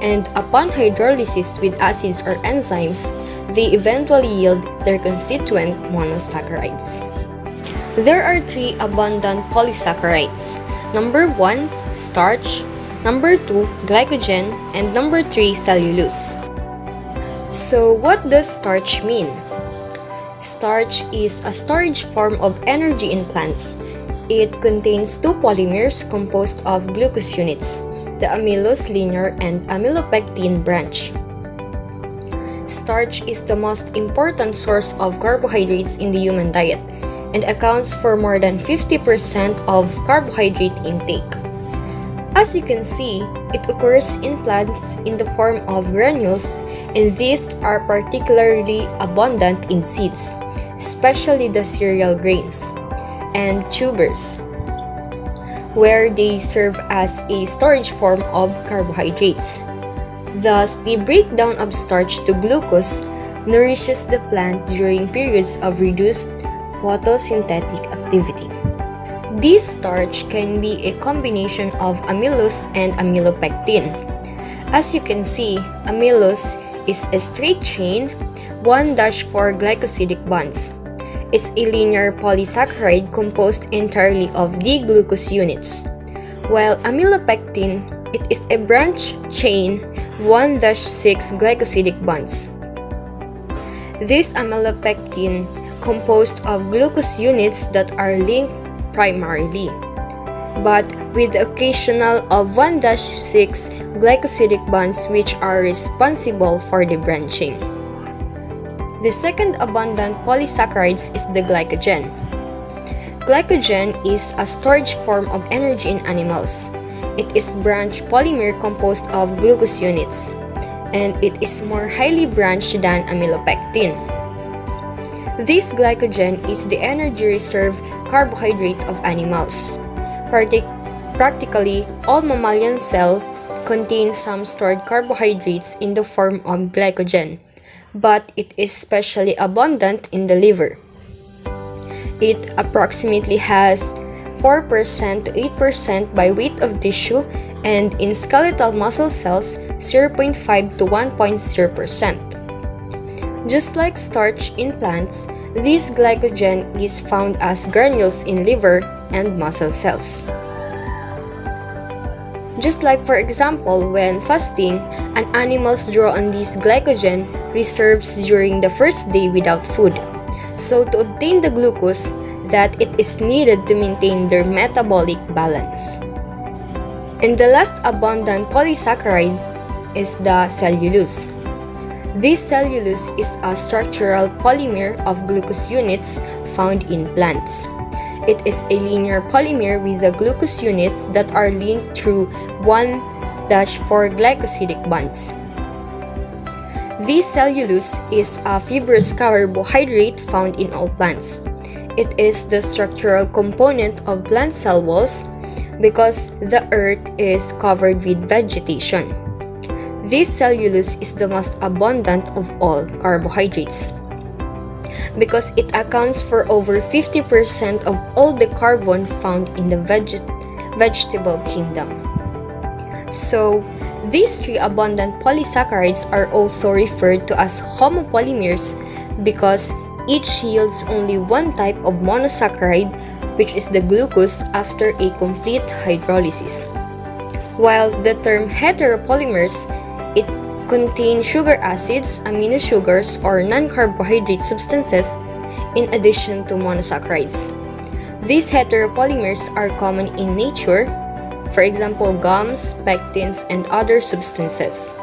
and upon hydrolysis with acids or enzymes, they eventually yield their constituent monosaccharides. There are three abundant polysaccharides. Number 1, starch. Number 2, glycogen. And number 3, cellulose. So what does starch mean? Starch is a storage form of energy in plants. It contains two polymers composed of glucose units, the amylose linear and amylopectin branch. Starch is the most important source of carbohydrates in the human diet and accounts for more than 50% of carbohydrate intake. As you can see, it occurs in plants in the form of granules, and these are particularly abundant in seeds, especially the cereal grains, and tubers, where they serve as a storage form of carbohydrates. Thus, the breakdown of starch to glucose nourishes the plant during periods of reduced photosynthetic activity. This starch can be a combination of amylose and amylopectin. As you can see, amylose is a straight chain 1-4 glycosidic bonds. It's a linear polysaccharide composed entirely of D-glucose units, while amylopectin, it is a branch chain 1-6 glycosidic bonds. This amylopectin composed of glucose units that are linked primarily, but with the occasional of 1-6 glycosidic bonds which are responsible for the branching. The second abundant polysaccharides is the glycogen. Glycogen is a storage form of energy in animals. It is branch polymer composed of glucose units, and it is more highly branched than amylopectin. This glycogen is the energy reserve carbohydrate of animals. Practically all mammalian cells contain some stored carbohydrates in the form of glycogen, but it is especially abundant in the liver. It approximately has 4% to 8% by weight of tissue, and in skeletal muscle cells 0.5 to 1.0%. Just like starch in plants, this glycogen is found as granules in liver and muscle cells. Just like, for example, when fasting, an animals draw on these glycogen reserves during the first day without food, so to obtain the glucose that it is needed to maintain their metabolic balance. And the last abundant polysaccharide is the cellulose. This cellulose is a structural polymer of glucose units found in plants. It is a linear polymer with the glucose units that are linked through 1-4 glycosidic bonds. This cellulose is a fibrous carbohydrate found in all plants. It is the structural component of plant cell walls because the earth is covered with vegetation. This cellulose is the most abundant of all carbohydrates because it accounts for over 50% of all the carbon found in the vegetable kingdom. So, these three abundant polysaccharides are also referred to as homopolymers because each yields only one type of monosaccharide, which is the glucose, after a complete hydrolysis. While the term heteropolymers, it contains sugar acids, amino sugars, or non-carbohydrate substances in addition to monosaccharides. These heteropolymers are common in nature, for example, gums, pectins, and other substances.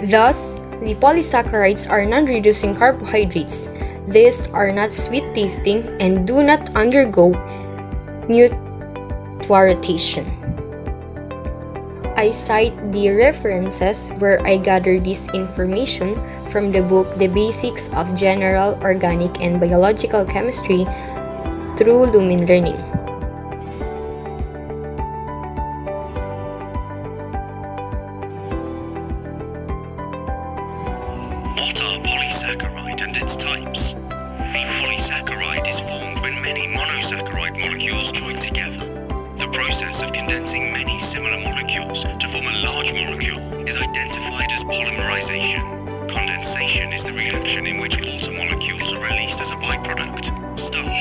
Thus, the polysaccharides are non-reducing carbohydrates. These are not sweet-tasting and do not undergo mutarotation. I cite the references where I gathered this information from the book The Basics of General Organic and Biological Chemistry through Lumen Learning. What are polysaccharide and its types? A polysaccharide is formed when many monosaccharide molecules join together. The process of condensing many similar molecules to form a large molecule is identified as polymerization. Condensation is the reaction in which water molecules are released as a byproduct. Starch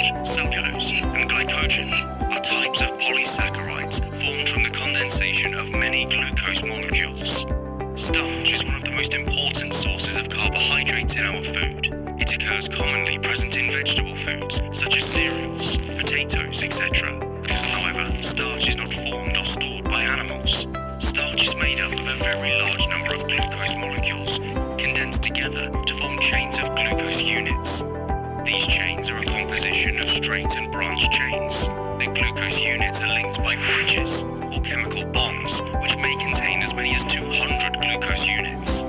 glucose, etc. However, starch is not formed or stored by animals. Starch is made up of a very large number of glucose molecules condensed together to form chains of glucose units. These chains are a composition of straight and branch chains. The glucose units are linked by bridges or chemical bonds, which may contain as many as 200 glucose units.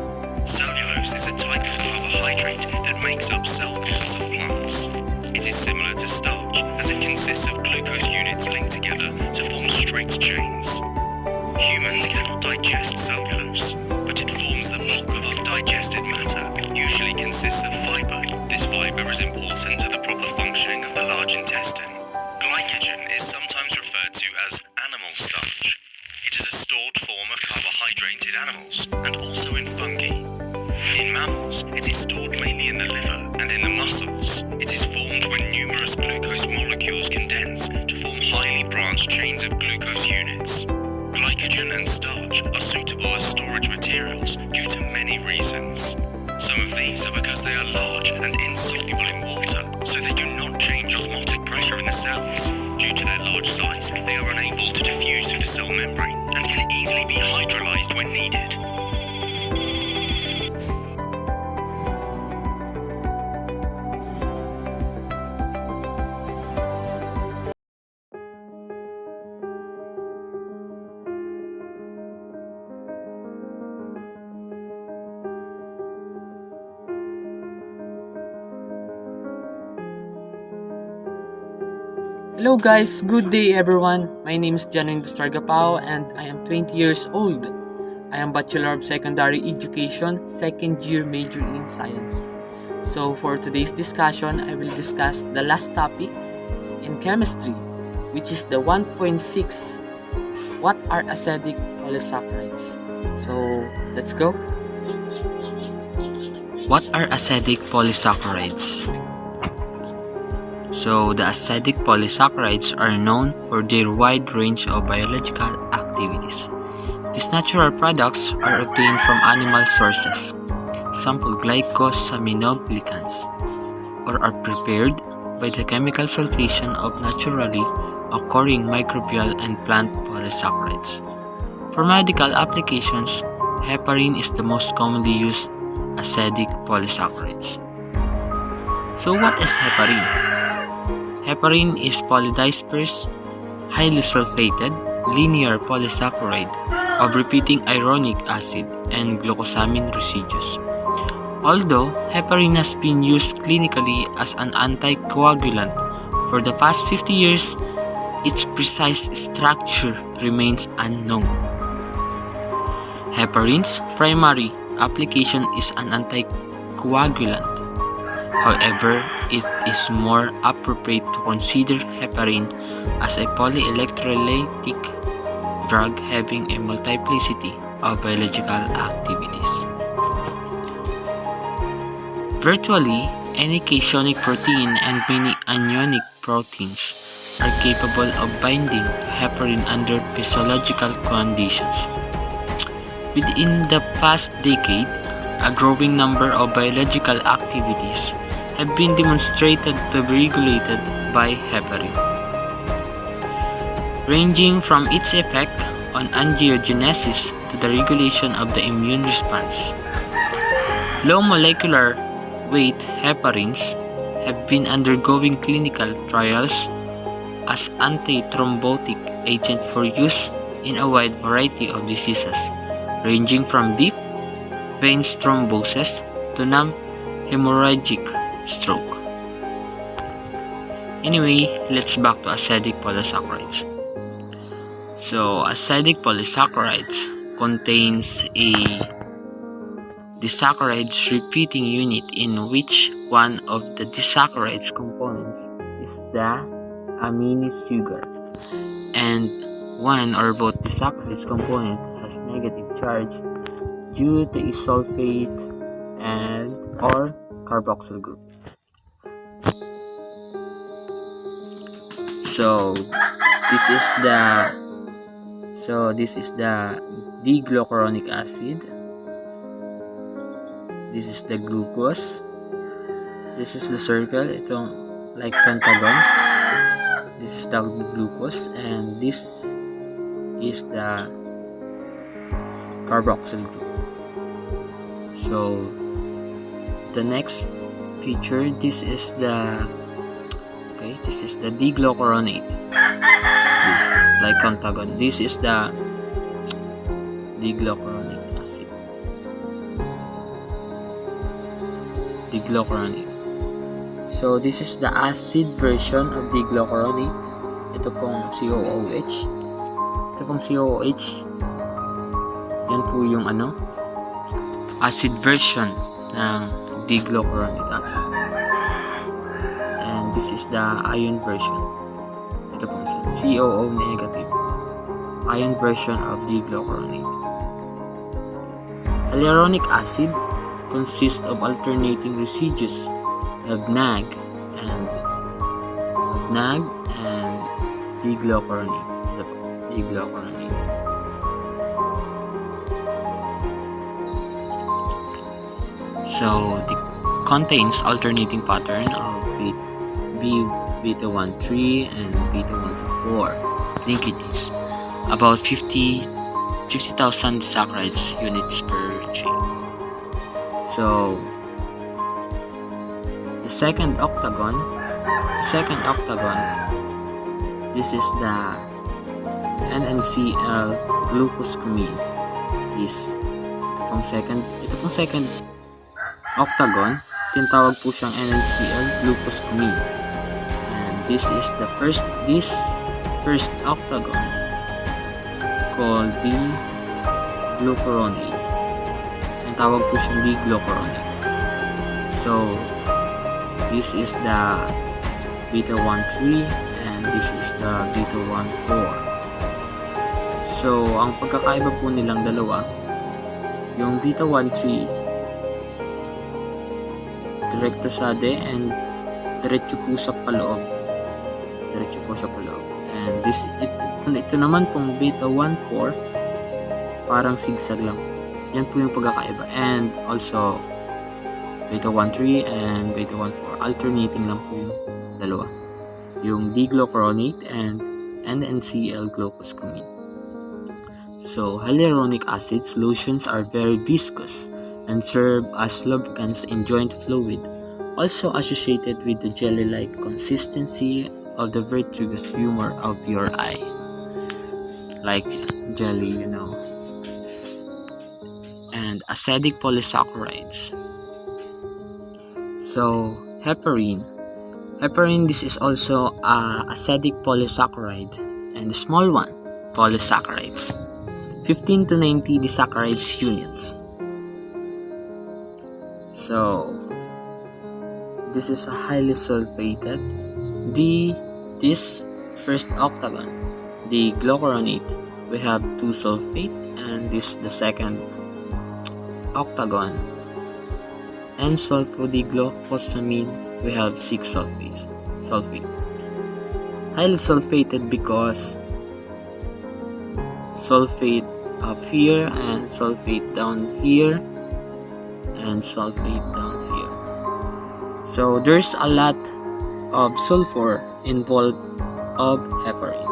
Cellulose is a type of carbohydrate that makes up cell walls of plants. It is similar to starch, as it consists of glucose units linked together to form straight chains. Humans cannot digest cellulose, but it forms the bulk of undigested matter, usually consists of fiber. This fiber is important to the proper functioning of the large intestine. Glycogen is sometimes referred to as animal starch. It is a stored form of carbohydrate in animals and also in fungi. In mammals, it is stored mainly in the liver and in the muscles. It is formed when numerous glucose molecules condense to form highly branched chains of glucose units. Glycogen and starch are suitable as storage materials due to many reasons. Some of these are because they are large and insoluble in water, so they do not change osmotic pressure in the cells. Due to their large size, they are unable to diffuse through the cell membrane and can easily be hydrolyzed when needed. Hello guys, good day everyone. My name is Jenin Padayao and I am 20 years old. I am Bachelor of Secondary Education, second year major in Science. So for today's discussion, I will discuss the last topic in chemistry, which is the 1.6. What are acidic polysaccharides? So let's go. What are acidic polysaccharides? So, the acidic polysaccharides are known for their wide range of biological activities. These natural products are obtained from animal sources, example glycosaminoglycans, or are prepared by the chemical sulfation of naturally occurring microbial and plant polysaccharides. For medical applications, heparin is the most commonly used acidic polysaccharides. So, what is heparin? Heparin is polydisperse, highly sulfated, linear polysaccharide of repeating ironic acid and glucosamine residues. Although heparin has been used clinically as an anticoagulant for the past 50 years, its precise structure remains unknown. Heparin's primary application is an anticoagulant. However, it is more appropriate to consider heparin as a polyelectrolytic drug having a multiplicity of biological activities. Virtually any cationic protein and many anionic proteins are capable of binding to heparin under physiological conditions. Within the past decade, a growing number of biological activities have been demonstrated to be regulated by heparin, ranging from its effect on angiogenesis to the regulation of the immune response. Low molecular weight heparins have been undergoing clinical trials as antithrombotic agent for use in a wide variety of diseases, ranging from deep veins thrombosis to non-hemorrhagic stroke. Anyway, let's back to acidic polysaccharides. So, acidic polysaccharides contains a disaccharides repeating unit in which one of the disaccharides components is the amino sugar, and one or both disaccharides components has negative charge due to a sulfate and or carboxyl group. So this is the D-glucuronic acid. This is the glucose. This is the circle, itong like pentagon. this is the glucose, and this is the carboxyl group. So the next feature, this is the diglucuronate. This like contagon. This is the diglucuronate acid. Diglucuronate. So this is the acid version of diglucuronate. Ito pong COOH. Ito pong COOH. Yan po yung acid version ng diglucuronate acid. And this is the ion version. Ito po COO negative. Ion version of diglucuronate. Hyaluronic acid consists of alternating residues of NAG and diglucuronate. Diglucuronate. So it contains alternating pattern of beta 1,3 and beta 1,4 linkages, about 50,000 disaccharides units per chain. So the second octagon, this is the NNCL glucosamine. Ito pong second octagon, tinatawag po siyang NNCL glucosamine. And this is the first octagon called diglucuronate. Tinatawag po siyang diglucuronate. So this is the beta 1,3 and this is the beta 1,4. So ang pagkakaiba po nilang dalawa, yung beta 1,3 direkto sa and diretso po sa paloob. And ito naman pong beta 1,4 parang sigsag lang. Yan po yung pagkakaiba. And also beta 1,3 and beta 1,4 alternating lang po yung dalawa. Yung diglucuronate and NNCL glucosamine. So hyaluronic acid solutions are very viscous and serve as lubricants in joint fluid, also associated with the jelly-like consistency of the vitreous humor of your eye. Like jelly, And acidic polysaccharides. So heparin, this is also acidic polysaccharide, and the small one, polysaccharides, 15 to 90 disaccharides units. So this is a highly sulfated. This first octagon, the glucuronate, we have 2 sulfate, and this the second octagon, and sulfodiglucosamine, we have 6 sulfate. Highly sulfated because sulfate up here and sulfate down here and sulfate down here. So there's a lot of sulfur involved of heparin.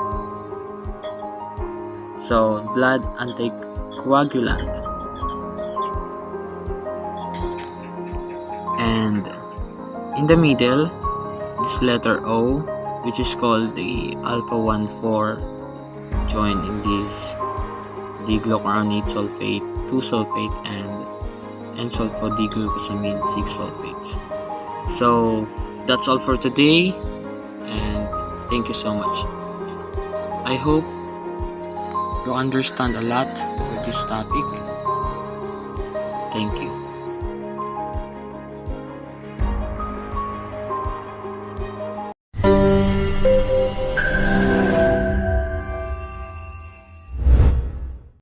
So blood anticoagulant. And in the middle, this letter O, which is called the alpha 1,4, joined in this diglucuronate sulfate, 2 sulfate, and sulfodiglucosamine, 6 sulfates. So that's all for today, and thank you so much. I hope you understand a lot with this topic. Thank you.